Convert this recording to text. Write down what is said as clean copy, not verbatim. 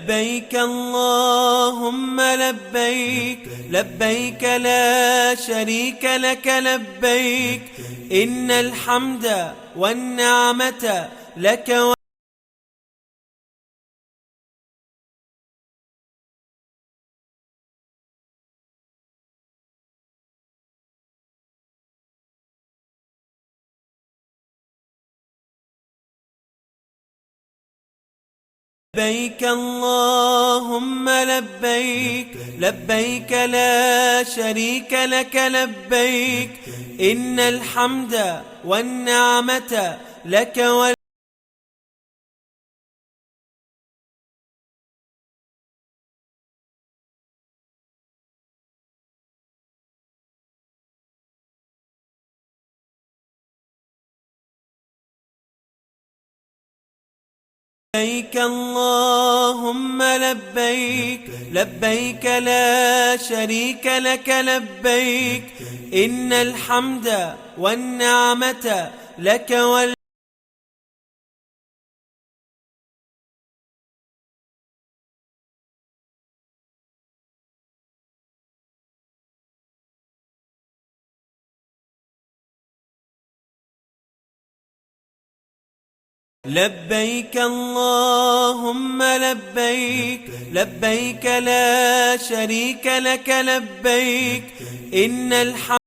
لبيك اللهم لبيك، لبيك لا شريك لك لبيك، إن الحمد والنعمة لك لبيك اللهم لبيك، لبيك لا شريك لك لبيك، إن الحمد والنعمة لك لبيك اللهم لبيك، لبيك لا شريك لك لبيك، إن الحمد والنعمة لك لبيك اللهم لبيك، لبيك لا شريك لك لبيك، إن الحمد